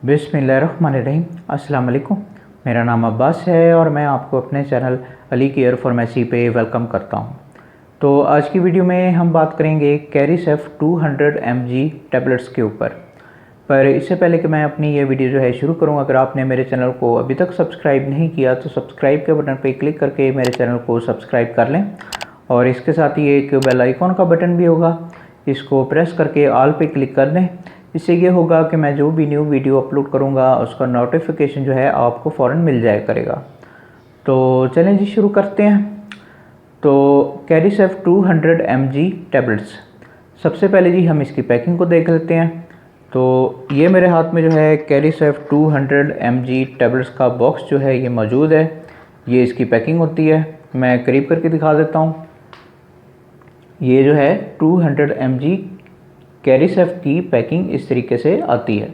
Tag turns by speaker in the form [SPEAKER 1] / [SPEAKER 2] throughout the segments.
[SPEAKER 1] बिस्मिल्लाहिर्रहमानिर्रहीम। अस्सलाम वालेकुम। मेरा नाम अब्बास है और मैं आपको अपने चैनल अली केयर फार्मेसी पे वेलकम करता हूँ। तो आज की वीडियो में हम बात करेंगे कैरिसेफ 200 mg टैबलेट्स के ऊपर। पर इससे पहले कि मैं अपनी ये वीडियो जो है शुरू करूँ, अगर आपने मेरे चैनल को अभी तक सब्सक्राइब नहीं किया तो सब्सक्राइब के बटन पर क्लिक करके मेरे चैनल को सब्सक्राइब कर लें और इसके साथ ही एक बेल आइकॉन का बटन भी होगा, इसको प्रेस करके ऑल पे क्लिक कर दें। इससे ये होगा कि मैं जो भी न्यू वीडियो अपलोड करूँगा उसका नोटिफिकेशन जो है आपको फ़ौरन मिल जाया करेगा। तो चलें जी शुरू करते हैं। तो कैरिसेफ 200 mg टैबलेट्स, सबसे पहले जी हम इसकी पैकिंग को देख लेते हैं। तो ये मेरे हाथ में जो है कैरिसेफ 200 mg टैबलेट्स का बॉक्स जो है ये मौजूद है। ये इसकी पैकिंग होती है, मैं करीब करके दिखा देता हूँ। ये जो है 200 mg कैरिसेफ की पैकिंग इस तरीके से आती है।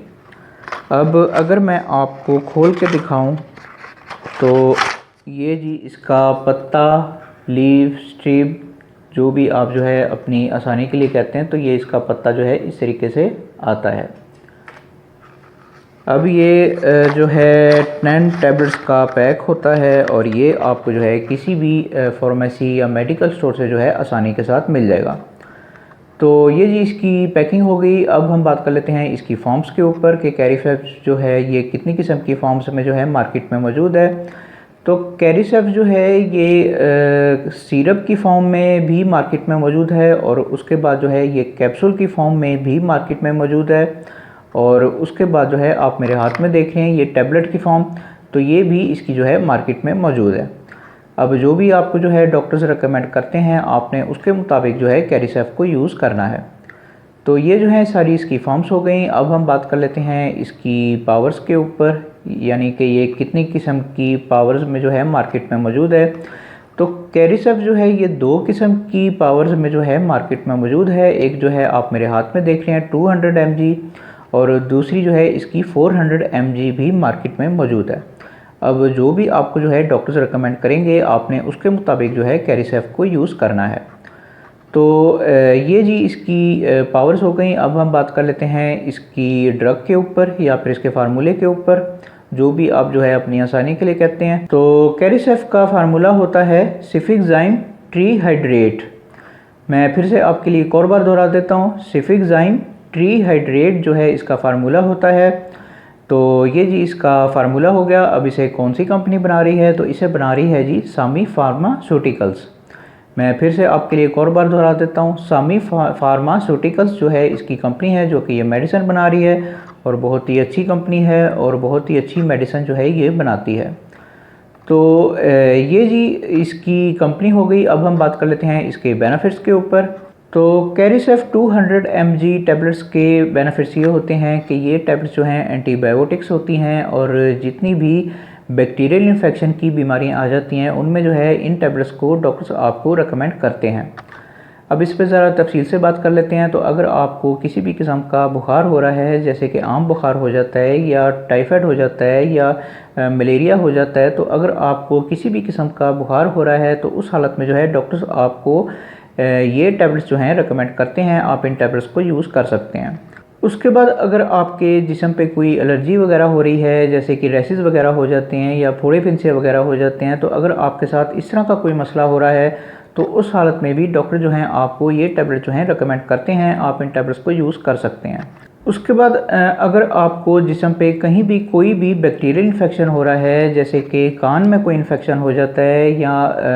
[SPEAKER 1] अब अगर मैं आपको खोल के दिखाऊं तो ये जी इसका पत्ता, लीव, स्ट्रिप, जो भी आप जो है अपनी आसानी के लिए कहते हैं, तो ये इसका पत्ता जो है इस तरीके से आता है। अब ये जो है 10 टैबलेट्स का पैक होता है और ये आपको जो है किसी भी फार्मेसी या मेडिकल स्टोर से जो है आसानी के साथ मिल जाएगा। तो ये जी इसकी पैकिंग हो गई। अब हम बात कर लेते हैं इसकी फॉर्म्स के ऊपर कि कैरिसेफ जो है ये कितनी किस्म की फॉर्म्स में जो है मार्केट में मौजूद है। तो कैरिसेफ जो है ये सिरप की फॉर्म में भी मार्केट में मौजूद है और उसके बाद जो है ये कैप्सूल की फॉर्म में भी मार्केट में मौजूद है और उसके बाद जो है आप मेरे हाथ में देख रहे हैं ये टैबलेट की फॉर्म, तो ये भी इसकी जो है मार्केट में मौजूद है। अब जो भी आपको जो है डॉक्टर्स रिकमेंड करते हैं आपने उसके मुताबिक जो है कैरिसेफ को यूज़ करना है। तो ये जो है सारी इसकी फॉर्म्स हो गई। अब हम बात कर लेते हैं इसकी पावर्स के ऊपर, यानी कि ये कितनी किस्म की पावर्स में जो है मार्केट में मौजूद है। तो कैरिसेफ जो है ये 2 किस्म की पावर्स में जो है मार्केट में मौजूद है। एक जो है आप मेरे हाथ में देख रहे हैं 200 mg और दूसरी जो है इसकी 400 mg भी मार्केट में मौजूद है। अब जो भी आपको जो है डॉक्टर्स रिकमेंड करेंगे आपने उसके मुताबिक जो है कैरिसेफ को यूज़ करना है। तो ये जी इसकी पावर्स हो गई। अब हम बात कर लेते हैं इसकी ड्रग के ऊपर या फिर इसके फार्मूले के ऊपर, जो भी आप जो है अपनी आसानी के लिए कहते हैं। तो कैरिसेफ का फार्मूला होता है सिफिक्साइम ट्रीहाइड्रेट। मैं फिर से आपके लिए एक और बार दोहरा देता हूँ, सिफिक्साइम ट्रीहाइड्रेट जो है इसका फार्मूला होता है। तो ये जी इसका फार्मूला हो गया। अब इसे कौन सी कंपनी बना रही है, तो इसे बना रही है जी सामी फार्मास्यूटिकल्स। मैं फिर से आपके लिए एक और बार दोहरा देता हूँ, सामी फार्मास्यूटिकल्स जो है इसकी कंपनी है जो कि ये मेडिसिन बना रही है और बहुत ही अच्छी कंपनी है और बहुत ही अच्छी मेडिसिन जो है ये बनाती है। तो ये जी इसकी कंपनी हो गई। अब हम बात कर लेते हैं इसके बेनिफिट्स के ऊपर। तो कैरिसेफ 200 mg टैबलेट्स के बेनिफिट्स ये होते हैं कि ये टैबलेट्स जो हैं एंटीबायोटिक्स होती हैं और जितनी भी बैक्टीरियल इन्फेक्शन की बीमारियां आ जाती हैं उनमें जो है इन टैबलेट्स को डॉक्टर्स आपको रेकमेंड करते हैं। अब इस पर ज़रा तफसील से बात कर लेते हैं। तो अगर आपको किसी भी किस्म का बुखार हो रहा है, जैसे कि आम बुखार हो जाता है या टाइफाइड हो जाता है या मलेरिया हो जाता है, तो अगर आपको किसी भी किस्म का बुखार हो रहा है तो उस हालत में जो है डॉक्टर्स आपको ये टैबलेट्स जो हैं रेकमेंड करते हैं, आप इन टैबलेट्स को यूज़ कर सकते हैं। उसके बाद अगर आपके जिस्म पे कोई एलर्जी वगैरह हो रही है, जैसे कि रैशेस वगैरह हो जाते हैं या फोड़े फिंसे वगैरह हो जाते हैं, तो अगर आपके साथ इस तरह का कोई मसला हो रहा है तो उस हालत में भी डॉक्टर जो हैं आपको ये टैबलेट जो हैं रेकमेंड करते हैं, आप इन टैबलेट्स को यूज़ कर सकते हैं। उसके बाद अगर आपको जिस्म पे कहीं भी कोई भी बैक्टीरियल इन्फेक्शन हो रहा है, जैसे कि कान में कोई इन्फेक्शन हो जाता है या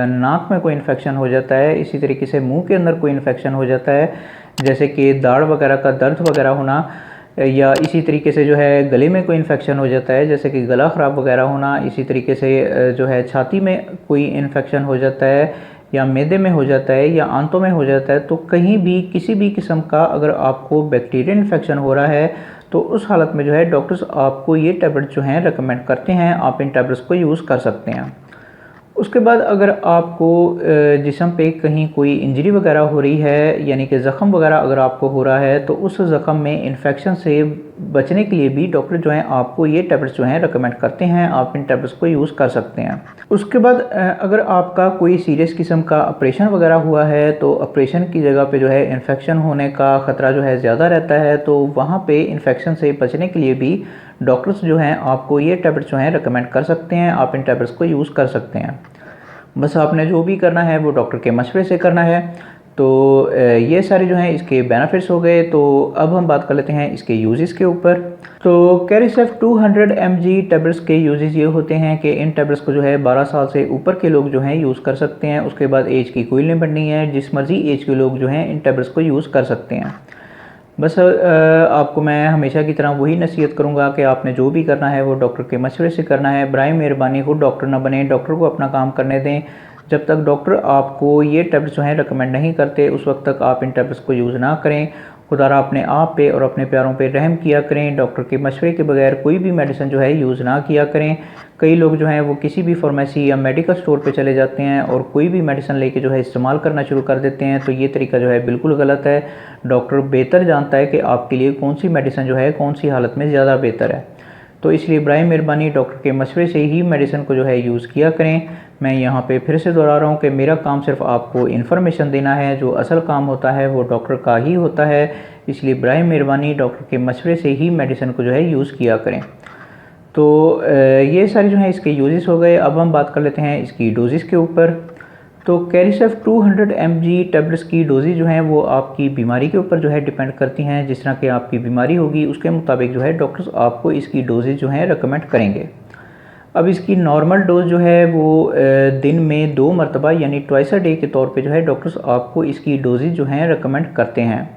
[SPEAKER 1] नाक में कोई इन्फेक्शन हो जाता है, इसी तरीके से मुंह के अंदर कोई इन्फेक्शन हो जाता है, जैसे कि दाढ़ वगैरह का दर्द वगैरह होना, या इसी तरीके से जो है गले में कोई इन्फेक्शन हो जाता है, जैसे कि गला ख़राब वगैरह होना, इसी तरीके से जो है छाती में कोई इन्फेक्शन हो जाता है या मैदे में हो जाता है या आंतों में हो जाता है, तो कहीं भी किसी भी किस्म का अगर आपको बैक्टीरियल इन्फेक्शन हो रहा है तो उस हालत में जो है डॉक्टर्स आपको ये टैबलेट जो हैं रेकमेंड करते हैं, आप इन टैबलेट्स को यूज़ कर सकते हैं। उसके बाद अगर आपको जिस्म पे कहीं कोई इंजरी वगैरह हो रही है, यानी कि ज़ख़म वगैरह अगर आपको हो रहा है, तो उस ज़ख़म में इन्फेक्शन से बचने के लिए भी डॉक्टर जो हैं आपको ये टैबलेट्स जो हैं रिकमेंड करते हैं, आप इन टैबलेट्स को यूज़ कर सकते हैं। उसके बाद अगर आपका कोई सीरियस किस्म का ऑपरेशन वगैरह हुआ है तो ऑपरेशन की जगह पे जो है इन्फेक्शन होने का ख़तरा जो है ज़्यादा रहता है, तो वहाँ पे इन्फेक्शन से बचने के लिए भी डॉक्टर्स जो हैं आपको ये टैबलेट्स जो हैं रिकमेंड कर सकते हैं, आप इन टैबलेट्स को यूज़ कर सकते हैं। बस आपने जो भी करना है वो डॉक्टर के मशवरे से करना है। तो ये सारे जो हैं इसके बेनिफिट्स हो गए। तो अब हम बात कर लेते हैं इसके यूजेस के ऊपर। तो कैरिसेफ 200 mg टैबलेट्स के यूजेस ये होते हैं कि इन टैबलेट्स को जो है 12 साल से ऊपर के लोग जो हैं यूज़ कर सकते हैं। उसके बाद एज की कोई लिमिट नहीं है, जिस मर्ज़ी एज के लोग जो हैं इन टैबलेट्स को यूज़ कर सकते हैं। बस आपको मैं हमेशा की तरह वही नसीहत करूँगा कि आपने जो भी करना है वो डॉक्टर के मशवरे से करना है। बराए मेहरबानी खुद डॉक्टर ना बने, डॉक्टर को अपना काम करने दें। जब तक डॉक्टर आपको ये टैबलेट्स जो हैं रिकमेंड नहीं करते उस वक्त तक आप इन टैबलेट्स को यूज़ ना करें। खुदारा अपने आप पे और अपने प्यारों पे रहम किया करें। डॉक्टर के मशवरे के बगैर कोई भी मेडिसिन जो है यूज़ ना किया करें। कई लोग जो हैं वो किसी भी फार्मेसी या मेडिकल स्टोर पे चले जाते हैं और कोई भी मेडिसिन लेके जो है इस्तेमाल करना शुरू कर देते हैं, तो ये तरीका जो है बिल्कुल गलत है। डॉक्टर बेहतर जानता है कि आपके लिए कौन सी मेडिसिन जो है कौन सी हालत में ज़्यादा बेहतर है। तो इसलिए बराए मेहरबानी डॉक्टर के मशवरे से ही मेडिसिन को जो है यूज़ किया करें। मैं यहाँ पे फिर से दोहरा रहा हूँ कि मेरा काम सिर्फ आपको इन्फॉर्मेशन देना है, जो असल काम होता है वो डॉक्टर का ही होता है। इसलिए बराए मेहरबानी डॉक्टर के मशवरे से ही मेडिसिन को जो है यूज़ किया करें। तो ये सारे जो हैं इसके यूजेस हो गए। अब हम बात कर लेते हैं इसकी डोजेस के ऊपर। तो कैरिसेफ 200 mg टैबलेट्स की डोजेज जो हैं वो आपकी बीमारी के ऊपर जो है डिपेंड करती हैं। जिस तरह की आपकी बीमारी होगी उसके मुताबिक जो है डॉक्टर्स आपको इसकी डोजेज जो हैं रिकमेंड करेंगे। अब इसकी नॉर्मल डोज जो है वो दिन में 2 मरतबा यानी ट्वाइस अ डे के तौर पे जो है डॉक्टर्स आपको इसकी डोजेज जो हैं रिकमेंड करते हैं।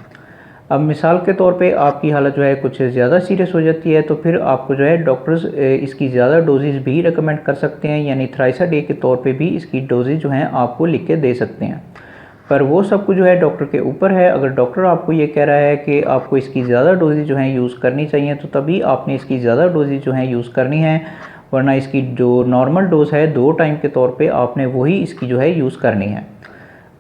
[SPEAKER 1] अब मिसाल के तौर पे आपकी हालत जो है कुछ ज़्यादा सीरियस हो जाती है तो फिर आपको जो है डॉक्टर्स इसकी ज़्यादा डोजेज भी रिकमेंड कर सकते हैं, यानी थ्राइस अ डे के तौर पे भी इसकी डोजेज जो हैं आपको लिख के दे सकते हैं। पर वो सब कुछ जो है डॉक्टर के ऊपर है। अगर डॉक्टर आपको ये कह रहा है कि आपको इसकी ज़्यादा डोजेज जो हैं यूज़ करनी चाहिए तो तभी आपने इसकी ज़्यादा डोजेज जो हैं यूज़ करनी है, वरना इसकी जो नॉर्मल डोज है 2 टाइम के तौर पे आपने वही इसकी जो है यूज़ करनी है।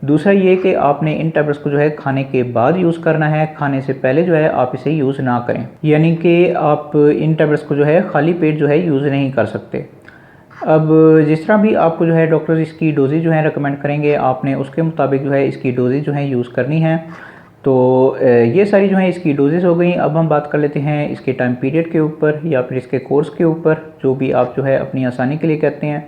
[SPEAKER 1] दूसरा ये कि आपने इन टैबलेट्स को जो है खाने के बाद यूज़ करना है, खाने से पहले जो है आप इसे यूज़ ना करें। यानी कि आप इन टैबलेट्स को जो है खाली पेट जो है यूज़ नहीं कर सकते। अब जिस तरह भी आपको जो है डॉक्टर इसकी डोजेज जो है रिकमेंड करेंगे आपने उसके मुताबिक जो है इसकी डोजेज जो है यूज़ करनी है। तो ये सारी जो है इसकी डोजेज हो गई। अब हम बात कर लेते हैं इसके टाइम पीरियड के ऊपर या फिर इसके कोर्स के ऊपर, जो भी आप जो है अपनी आसानी के लिए कहते हैं।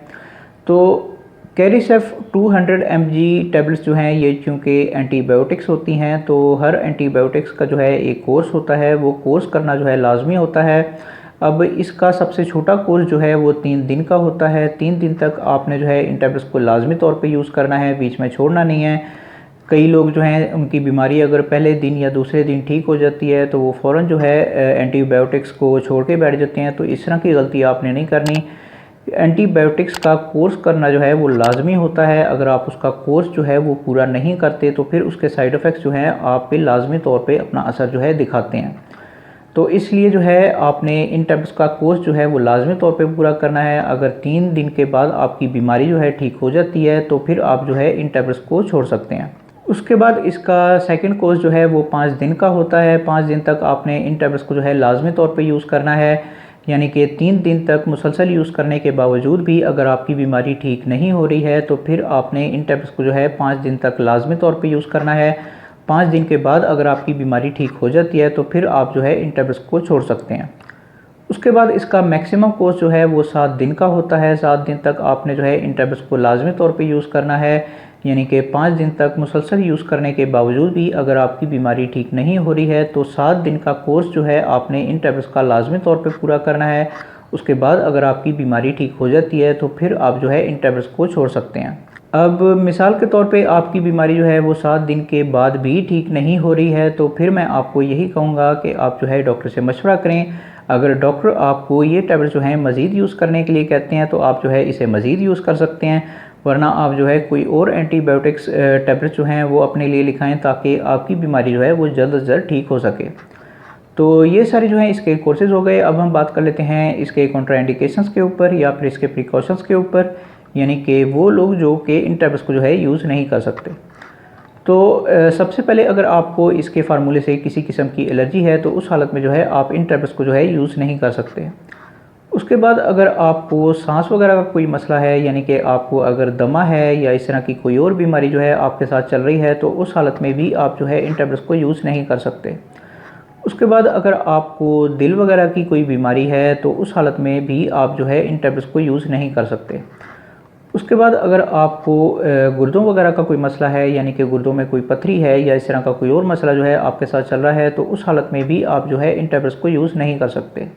[SPEAKER 1] तो कैरिसेफ 200 mg टैबलेट्स जो हैं ये चूँकि एंटीबायोटिक्स होती हैं तो हर एंटीबायोटिक्स का जो है एक कोर्स होता है, वो कोर्स करना जो है लाजमी होता है। अब इसका सबसे छोटा कोर्स जो है वो 3 दिन का होता है। 3 दिन तक आपने जो है इन टैबलेट्स को लाजमी तौर पे यूज़ करना है, बीच में छोड़ना नहीं है। कई लोग जो हैं उनकी बीमारी अगर पहले दिन या दूसरे दिन ठीक हो जाती है तो वो फ़ौरन जो है एंटीबायोटिक्स को छोड़ के बैठ जाते हैं, तो इस तरह की गलती आपने नहीं करनी। एंटीबायोटिक्स का कोर्स करना जो है वो लाजमी होता है। अगर आप उसका कोर्स जो है वो पूरा नहीं करते तो फिर उसके साइड इफ़ेक्ट्स जो हैं आप पे लाजमी तौर पे अपना असर जो है दिखाते हैं। तो इसलिए जो है आपने इन टैबलेट्स का कोर्स जो है वो लाजमी तौर पे पूरा करना है। अगर 3 दिन के बाद आपकी बीमारी जो है ठीक हो जाती है तो फिर आप जो है इन टैबलेट्स को छोड़ सकते हैं। उसके बाद इसका सेकंड कोर्स जो है वो 5 दिन का होता है। 5 दिन तक आपने इन टैबलेट्स को जो है लाजमी तौर पे यूज़ करना है, यानी कि 3 दिन तक मुसलसल यूज़ करने के बावजूद भी अगर आपकी बीमारी ठीक नहीं हो रही है तो फिर आपने इन टैबलेट्स को जो है 5 दिन तक लाजमी तौर पे यूज़ करना है। 5 दिन के बाद अगर आपकी बीमारी ठीक हो जाती है तो फिर आप जो है इन टैबलेट्स को छोड़ सकते हैं। उसके बाद इसका मैक्सिमम कोर्स जो है वो 7 दिन का होता है। 7 दिन तक आपने जो है इन टैबलेट्स को लाजमी तौर पे यूज़ करना है, यानी कि 5 दिन तक मुसलसल यूज़ करने के बावजूद भी अगर आपकी बीमारी ठीक नहीं हो रही है तो 7 दिन का कोर्स जो है आपने इन टैबलेट्स का लाजमी तौर पे पूरा करना है। उसके बाद अगर आपकी बीमारी ठीक हो जाती है तो फिर आप जो है इन टैबलेट्स को छोड़ सकते हैं। अब मिसाल के तौर पे आपकी बीमारी जो है वो 7 दिन के बाद भी ठीक नहीं हो रही है तो फिर मैं आपको यही कहूँगा कि आप जो है डॉक्टर से मशवरा करें। अगर डॉक्टर आपको ये टैबलेट जो है मज़ीद यूज़ करने के लिए कहते हैं तो आप जो है इसे मज़ीद यूज़ कर सकते हैं, वरना आप जो है कोई और एंटीबायोटिक्स टैबलेट जो हैं वो अपने लिए लिखाएं ताकि आपकी बीमारी जो है वो जल्द से जल्द ठीक हो सके। तो ये सारे जो हैं इसके कोर्सेज़ हो गए। अब हम बात कर लेते हैं इसके कॉन्ट्राइंडिकेशंस के ऊपर या फिर इसके प्रिकॉशंस के ऊपर, यानी कि वो लोग जो कि इन टैबलेट्स को जो है यूज़ नहीं कर सकते। तो सबसे पहले अगर आपको इसके फार्मूले से किसी किस्म की एलर्जी है तो उस हालत में जो है आप इन टैबलेट्स को जो है यूज़ नहीं कर सकते। उसके बाद अगर आपको सांस वगैरह का कोई मसला है, यानी कि आपको अगर दमा है या इस तरह की कोई और बीमारी जो है आपके साथ चल रही है, तो उस हालत में भी आप जो है इन टैबलेट्स को यूज़ नहीं कर सकते। उसके बाद अगर आपको दिल वगैरह की कोई बीमारी है तो उस हालत में भी आप जो है इन टैबलेट्स को यूज़ नहीं कर सकते। उसके बाद अगर आपको गुर्दों वगैरह का कोई मसला है, यानी कि गुर्दों में कोई पथरी है या इस तरह का कोई और मसला जो है आपके साथ चल रहा है, तो उस हालत में भी आप जो है इन टैबलेट्स को यूज़ नहीं कर सकते।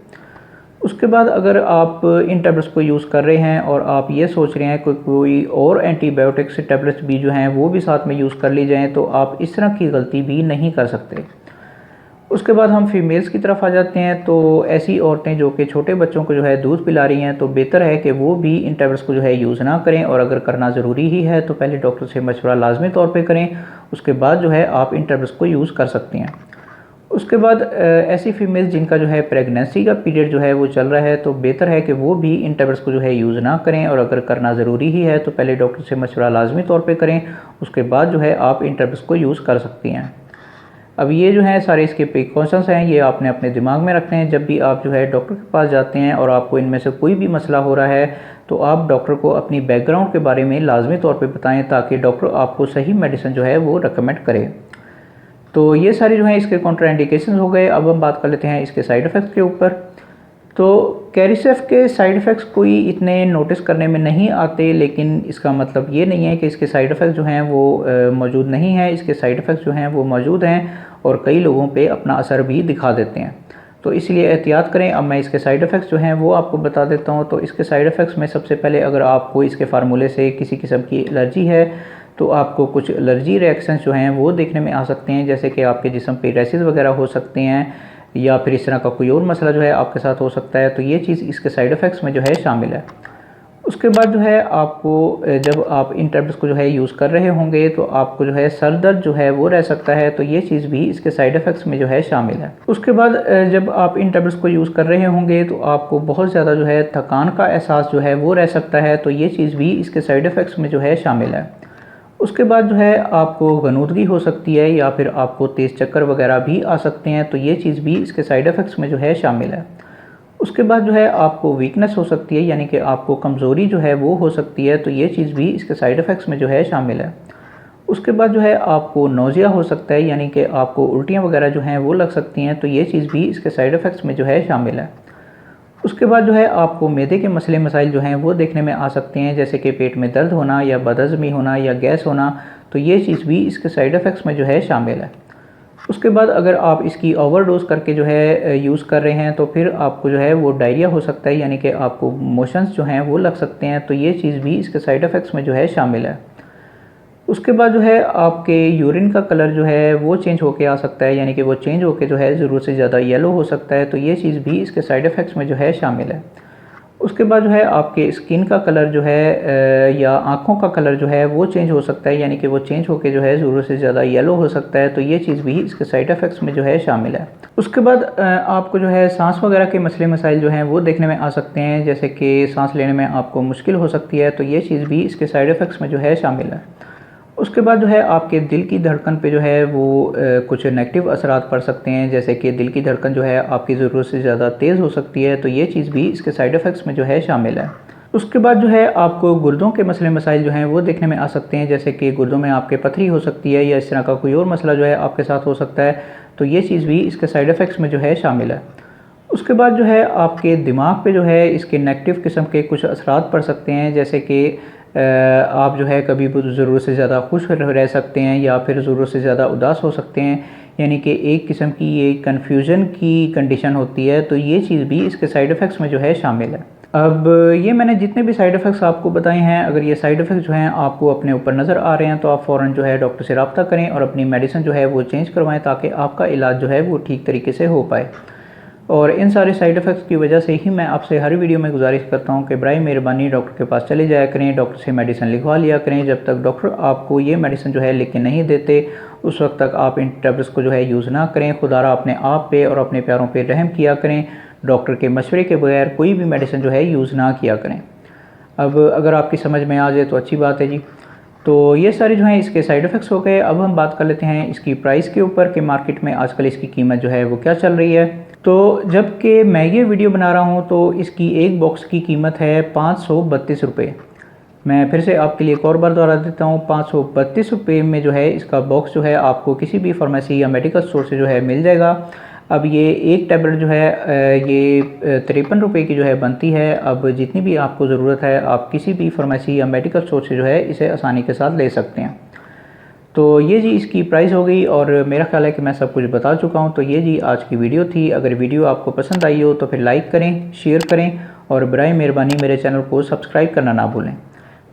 [SPEAKER 1] उसके बाद अगर आप इन टैबलेट्स को यूज़ कर रहे हैं और आप ये सोच रहे हैं कि कोई और एंटीबायोटिक्स टैबलेट्स भी जो हैं वो भी साथ में यूज़ कर ली जाएँ, तो आप इस तरह की गलती भी नहीं कर सकते। उसके बाद हम फीमेल्स की तरफ आ जाते हैं। तो ऐसी औरतें जो कि छोटे बच्चों को जो है दूध पिला रही हैं, तो बेहतर है कि वो भी इन टैबलेट्स को जो है यूज़ ना करें, और अगर करना ज़रूरी ही है तो पहले डॉक्टर से मशवरा लाजमी तौर पे करें, उसके बाद जो है आप इन टैबलेट्स को यूज़ कर सकती हैं। उसके बाद ऐसी फीमेल जिनका जो है प्रेगनेंसी का पीरियड जो है वो चल रहा है, तो बेहतर है कि वो भी इन टैबलेट्स को जो है यूज़ ना करें, और अगर करना ज़रूरी ही है तो पहले डॉक्टर से मशवरा लाजमी तौर पे करें, उसके बाद जो है आप इन टैबलेट्स को यूज़ कर सकती हैं। अब ये जो है सारे इसके प्रिकॉशंस हैं, ये आपने अपने दिमाग में रखने हैं। जब भी आप जो है डॉक्टर के पास जाते हैं और आपको इनमें से कोई भी मसला हो रहा है, तो आप डॉक्टर को अपनी बैकग्राउंड के बारे में लाजमी तौर पे बताएं, ताकि डॉक्टर आपको सही मेडिसिन जो है वो रिकमेंड करे। तो ये सारे जो हैं इसके कॉन्ट्राइंडिकेशंस हो गए। अब हम बात कर लेते हैं इसके साइड इफ़ेक्ट्स के ऊपर। तो कैरिसेफ के साइड इफ़ेक्ट्स कोई इतने नोटिस करने में नहीं आते, लेकिन इसका मतलब ये नहीं है कि इसके साइड इफ़ेक्ट्स जो हैं वो मौजूद नहीं हैं। इसके साइड इफ़ेक्ट्स जो हैं वो मौजूद हैं और कई लोगों पे अपना असर भी दिखा देते हैं, तो इसलिए एहतियात करें। अब मैं इसके साइड इफ़ेक्ट्स जो हैं वो आपको बता देता हूँ। तो इसके साइड इफ़ेक्ट्स में सबसे पहले अगर आपको इसके फार्मूले से किसी किस्म की एलर्जी है, तो आपको कुछ एलर्जी रिएक्शंस जो हैं वो देखने में आ सकते हैं, जैसे कि आपके जिस्म पे रैशेस वगैरह हो सकते हैं, या फिर इस तरह का कोई और मसला जो है आपके साथ हो सकता है। तो ये चीज़ इसके साइड इफ़ेक्ट्स में जो है शामिल है। उसके बाद जो है आपको जब आप इन टैबलेट्स को जो है यूज़ कर रहे होंगे, तो आपको जो है सर दर्द जो है वो रह सकता है, तो ये चीज़ भी इसके साइड इफ़ेक्ट्स में जो है शामिल है। उसके बाद जब आप इन टैबलेट्स को यूज़ कर रहे होंगे, तो आपको बहुत ज़्यादा जो है थकान का एहसास जो है वो रह सकता है, तो ये चीज़ भी इसके साइड इफ़ेक्ट्स में जो है शामिल है। उसके बाद जो है आपको गनूदगी हो सकती है, या फिर आपको तेज़ चक्कर वगैरह भी आ सकते हैं, तो ये चीज़ भी इसके साइड इफ़ेक्ट्स में जो है शामिल है। उसके बाद जो है आपको वीकनेस हो सकती है, यानी कि आपको कमज़ोरी जो है वो हो सकती है, तो ये चीज़ भी इसके साइड इफ़ेक्ट्स में जो है शामिल है। उसके बाद जो है आपको नोज़िया हो सकता है, यानी कि आपको उल्टियाँ वगैरह जो हैं वो लग सकती हैं, तो ये चीज़ भी इसके साइड इफ़ेक्ट्स में जो है शामिल है। उसके बाद जो है आपको मैदे के मसले मसाइल जो हैं वो देखने में आ सकते हैं, जैसे कि पेट में दर्द होना, या बदहज़मी होना, या गैस होना, तो ये चीज़ भी इसके साइड इफ़ेक्ट्स में जो है शामिल है। उसके बाद अगर आप इसकी ओवरडोज़ करके जो है यूज़ कर रहे हैं, तो फिर आपको जो है वो डायरिया हो सकता है, यानी कि आपको मोशंस जो हैं वो लग सकते हैं, तो ये चीज़ भी इसके साइड इफ़ेक्ट्स में जो है शामिल है। उसके बाद जो है आपके यूरिन का कलर जो है वो चेंज होके आ सकता है, यानी कि वो चेंज होके जो है ज़रूरत से ज़्यादा येलो हो सकता है, तो ये चीज़ भी इसके साइड इफ़ेक्ट्स में जो है शामिल है। उसके बाद जो है आपके स्किन का कलर जो है या आँखों का कलर जो है वो चेंज हो सकता है, यानी कि वो चेंज होके जो है ज़रूरत से ज़्यादा येलो हो सकता है, तो ये चीज़ भी इसके साइड इफ़ेक्ट्स में जो है शामिल है। उसके बाद आपको जो है सांस वगैरह के मसले मसाइल जो हैं वो देखने में आ सकते हैं, जैसे कि सांस लेने में आपको मुश्किल हो सकती है, तो ये चीज़ भी इसके साइड इफ़ेक्ट्स में जो है शामिल है। उसके बाद जो है आपके दिल की धड़कन पे जो है वो कुछ नेगेटिव असरात पड़ सकते हैं, जैसे कि दिल की धड़कन जो है आपकी ज़रूरत से ज़्यादा तेज़ हो सकती है, तो ये चीज़ भी इसके साइड इफ़ेक्ट्स में जो है शामिल है। उसके बाद जो है आपको गुर्दों के मसले मसाइल जो हैं वो देखने में आ सकते हैं, जैसे कि गुर्दों में आपके पथरी हो सकती है, या इस तरह का कोई और मसला जो है आपके साथ हो सकता है, तो ये चीज़ भी इसके साइड इफ़ेक्ट्स में जो है शामिल है। उसके बाद जो है आपके दिमाग पे जो है इसके नेगेटिव किस्म के कुछ असरात पड़ सकते हैं, जैसे कि आप जो है कभी ज़रूरत से ज़्यादा खुश रह सकते हैं, या फिर ज़रूरत से ज़्यादा उदास हो सकते हैं, यानी कि एक किस्म की ये कन्फ्यूज़न की कंडीशन होती है, तो ये चीज़ भी इसके साइड इफ़ेक्ट्स में जो है शामिल है। अब ये मैंने जितने भी साइड इफ़ेक्ट्स आपको बताए हैं, अगर ये साइड इफ़ेक्ट्स जो हैं आपको अपने ऊपर नज़र आ रहे हैं, तो आप फ़ौरन जो है डॉक्टर से रब्ता करें और अपनी मेडिसिन जो है वो चेंज करवाएं, ताकि आपका इलाज जो है वो ठीक तरीके से हो पाए। और इन सारे साइड इफ़ेक्ट्स की वजह से ही मैं आपसे हर वीडियो में गुजारिश करता हूं कि बराए मेहरबानी डॉक्टर के पास चले जाया करें, डॉक्टर से मेडिसिन लिखवा लिया करें। जब तक डॉक्टर आपको ये मेडिसिन जो है लिख के नहीं देते, उस वक्त तक आप इन टैबलेट्स को जो है यूज़ ना करें। खुदारा अपने आप पे और अपने प्यारों पे रहम किया करें। डॉक्टर के मशवरे के बगैर कोई भी मेडिसिन जो है यूज़ ना किया करें। अब अगर आपकी समझ में आ जाए तो अच्छी बात है जी। तो ये सारे जो हैं इसके साइड इफ़ेक्ट्स हो गए। अब हम बात कर लेते हैं इसकी प्राइस के ऊपर कि मार्केट में आजकल इसकी कीमत जो है वो क्या चल रही है। तो जबकि मैं ये वीडियो बना रहा हूँ तो इसकी एक बॉक्स की कीमत है 532 रुपये। मैं फिर से आपके लिए एक और बार दोहरा देता हूँ, 532 रुपये में जो है इसका बॉक्स जो है आपको किसी भी फार्मेसी या मेडिकल स्टोर से जो है मिल जाएगा। अब ये एक टैबलेट जो है ये 53 रुपये की जो है बनती है। अब जितनी भी आपको ज़रूरत है आप किसी भी फार्मेसी या मेडिकल स्टोर से जो है इसे आसानी के साथ ले सकते हैं। तो ये जी इसकी प्राइस हो गई और मेरा ख्याल है कि मैं सब कुछ बता चुका हूँ। तो ये जी आज की वीडियो थी। अगर वीडियो आपको पसंद आई हो तो फिर लाइक करें, शेयर करें और बराए मेहरबानी मेरे चैनल को सब्सक्राइब करना ना भूलें।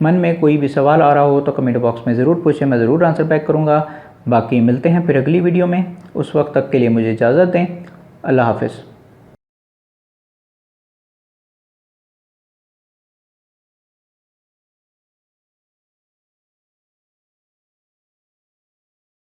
[SPEAKER 1] मन में कोई भी सवाल आ रहा हो तो कमेंट बॉक्स में ज़रूर पूछें, मैं ज़रूर आंसर बैक करूँगा। बाकी मिलते हैं फिर अगली वीडियो में। उस वक्त तक के लिए मुझे इजाज़त दें। अल्लाह हाफ़िज़।